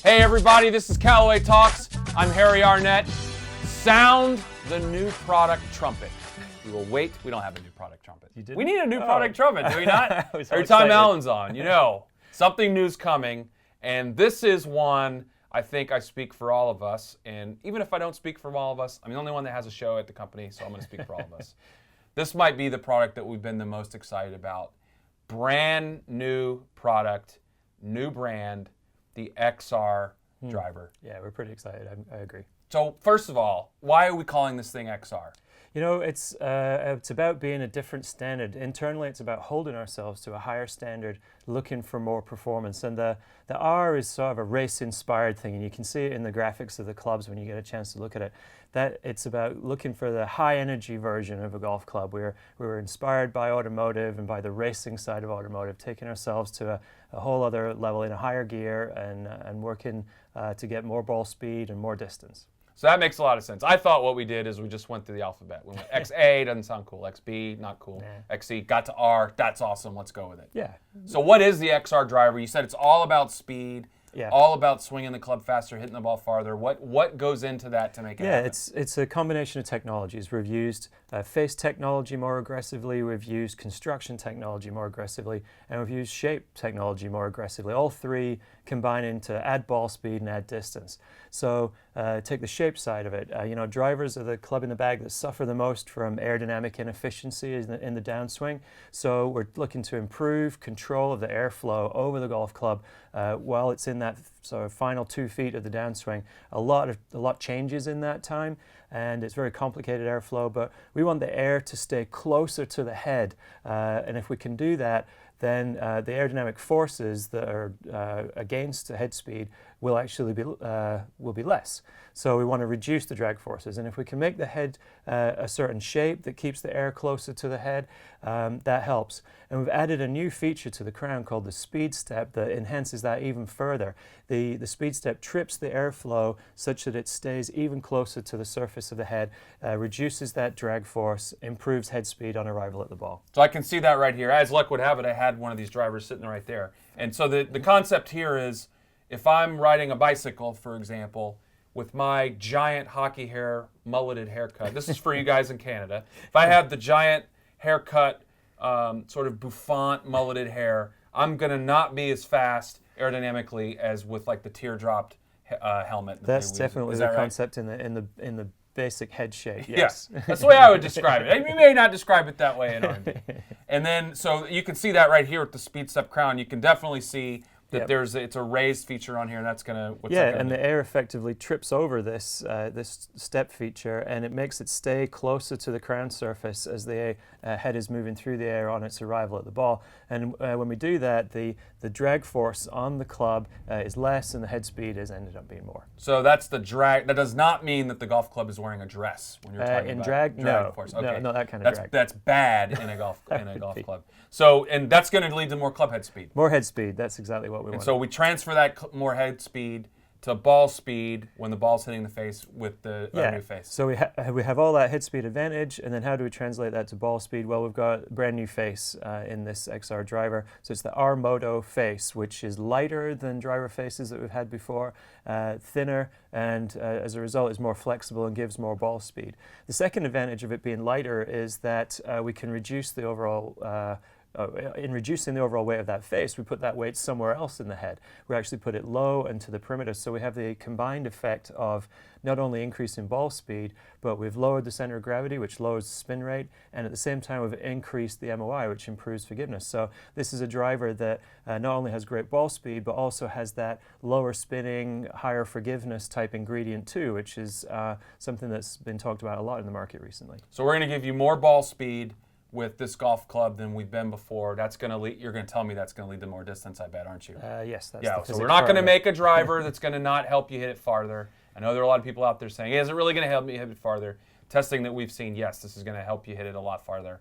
Hey everybody, this is Callaway Talks. I'm Harry Arnett. Sound the new product trumpet. We will wait. We don't have a new product trumpet. We need a new product trumpet, do we not? Every time Alan's on, something new's coming. And this is one, I think I speak for all of us. And even if I don't speak for all of us, I'm the only one that has a show at the company, so I'm going to speak for all of us. This might be the product that we've been the most excited about. Brand new product, new brand, the XR driver. Yeah, we're pretty excited. I agree. So first of all, why are we calling this thing XR? You know, it's about being a different standard. Internally, it's about holding ourselves to a higher standard, looking for more performance. And the R is sort of a race-inspired thing, and you can see it in the graphics of the clubs when you get a chance to look at it. That it's about looking for the high-energy version of a golf club. We were inspired by automotive and by the racing side of automotive, taking ourselves to a whole other level in a higher gear and working to get more ball speed and more distance. So that makes a lot of sense. I thought what we did is we just went through the alphabet. We went XA, doesn't sound cool. XB, not cool. Nah. XC, got to R, that's awesome, let's go with it. Yeah. So what is the XR driver? You said it's all about speed, all about swinging the club faster, hitting the ball farther. What goes into that to make it happen? It's a combination of technologies. We've used face technology more aggressively, we've used construction technology more aggressively, and we've used shape technology more aggressively. All three combining to add ball speed and add distance. So take the shape side of it. Drivers are the club in the bag that suffer the most from aerodynamic inefficiency in the downswing. So we're looking to improve control of the airflow over the golf club while it's in that sort of final 2 feet of the downswing. A lot changes in that time, and it's very complicated airflow, but we want the air to stay closer to the head, and if we can do that, then the aerodynamic forces that are against the head speed will actually be less. So we want to reduce the drag forces, and if we can make the head a certain shape that keeps the air closer to the head, that helps. And we've added a new feature to the crown called the speed step that enhances that even further. The speed step trips the airflow such that it stays even closer to the surface of the head, reduces that drag force, improves head speed on arrival at the ball. So I can see that right here. As luck would have it, I had one of these drivers sitting right there. And so the concept here is, if I'm riding a bicycle, for example, with my giant hockey hair, mulleted haircut, this is for you guys in Canada. If I have the giant haircut, sort of bouffant mulleted hair, I'm going to not be as fast aerodynamically as with like the teardropped helmet. That's definitely the concept in the basic head shape. Yes, that's the way I would describe it. You may not describe it that way in R&B. And then, so you can see that right here with the Speed Step crown. You can definitely see that it's a raised feature on here, and that's gonna. The air effectively trips over this step feature, and it makes it stay closer to the crown surface as the head is moving through the air on its arrival at the ball. And when we do that, the drag force on the club is less, and the head speed has ended up being more. So that's the drag. That does not mean that the golf club is wearing a dress when you're talking about drag force. Okay. No, that kind of drag. That's bad in a golf club. So, and that's going to lead to more club head speed. More head speed. That's exactly what we want. So we transfer that more head speed to ball speed when the ball's hitting the face with the new face. So we have all that head speed advantage, and then how do we translate that to ball speed? Well, we've got a brand new face in this XR driver. So it's the R Moto face, which is lighter than driver faces that we've had before, thinner, and as a result is more flexible and gives more ball speed. The second advantage of it being lighter is that we can reduce the overall in reducing the overall weight of that face, we put that weight somewhere else in the head. We actually put it low and to the perimeter, so we have the combined effect of not only increasing ball speed, but we've lowered the center of gravity, which lowers the spin rate, and at the same time we've increased the MOI, which improves forgiveness. So this is a driver that not only has great ball speed, but also has that lower spinning, higher forgiveness type ingredient too, which is something that's been talked about a lot in the market recently. So we're going to give you more ball speed with this golf club than we've been before. That's going to lead. You're going to tell me that's going to lead to more distance, I bet, aren't you? Yes, that's the so we're not going to make a driver that's going to not help you hit it farther. I know there are a lot of people out there saying, hey, is it really going to help me hit it farther? Testing that we've seen, yes, this is going to help you hit it a lot farther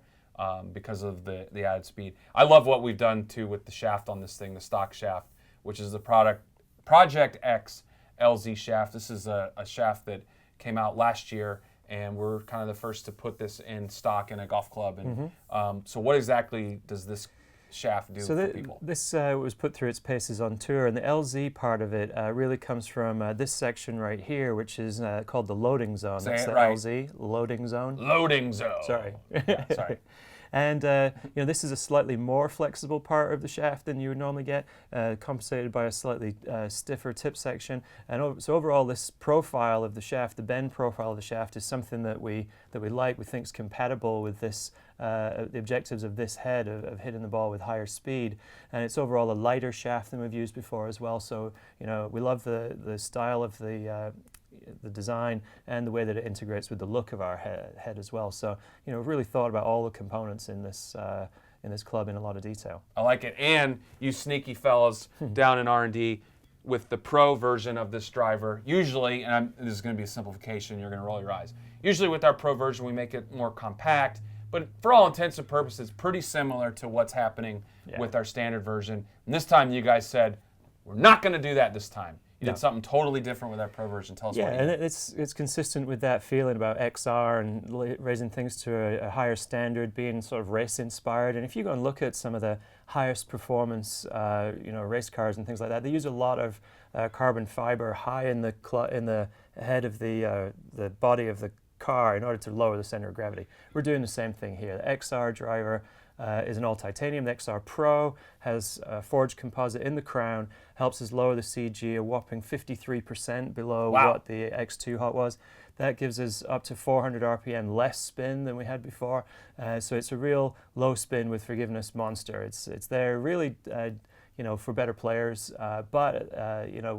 because of the added speed. I love what we've done too with the shaft on this thing, the stock shaft, which is the Project X LZ shaft. This is a shaft that came out last year, and we're kind of the first to put this in stock in a golf club. And so what exactly does this shaft do So for people? This was put through its paces on tour, and the LZ part of it really comes from this section right here, which is called the loading zone. That's the right. LZ, loading zone. Loading zone. Sorry. Yeah, sorry. And this is a slightly more flexible part of the shaft than you would normally get, compensated by a slightly stiffer tip section. And so overall, this profile of the shaft, the bend profile of the shaft, is something that we like. We think is compatible with this, the objectives of this head of hitting the ball with higher speed. And it's overall a lighter shaft than we've used before as well. So we love the style of the design and the way that it integrates with the look of our head as well. So, we've really thought about all the components in this club in a lot of detail. I like it. And you sneaky fellas down in R&D with the Pro version of this driver, usually, and this is going to be a simplification, you're going to roll your eyes. Usually with our Pro version, we make it more compact, but for all intents and purposes, pretty similar to what's happening with our standard version. And this time you guys said, we're not going to do that this time. You did something totally different with that Pro version. Tell us what you did. And it's consistent with that feeling about XR and raising things to a higher standard, being sort of race inspired. And if you go and look at some of the highest performance, race cars and things like that, they use a lot of carbon fiber high in the head of the body of the car in order to lower the center of gravity. We're doing the same thing here. The XR driver is an all titanium. The XR Pro has forged composite in the crown, helps us lower the CG a whopping 53% below what the X2 Hot was. That gives us up to 400 RPM less spin than we had before. So it's a real low spin with forgiveness monster. It's there really for better players, but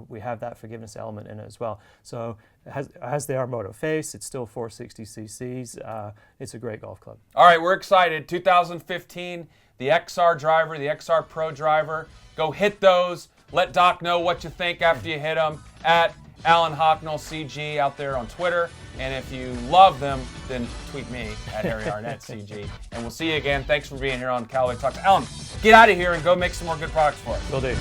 we have that forgiveness element in it as well. So it has the Armoto face. It's still 460 cc's. It's a great golf club. All right, we're excited. 2015, the XR driver, the XR Pro driver. Go hit those. Let Doc know what you think after you hit them at Alan Hocknell CG out there on Twitter. And if you love them, then tweet me at Harry Arnett CG. And we'll see you again. Thanks for being here on Callaway Talks. Alan, get out of here and go make some more good products for us. Will do.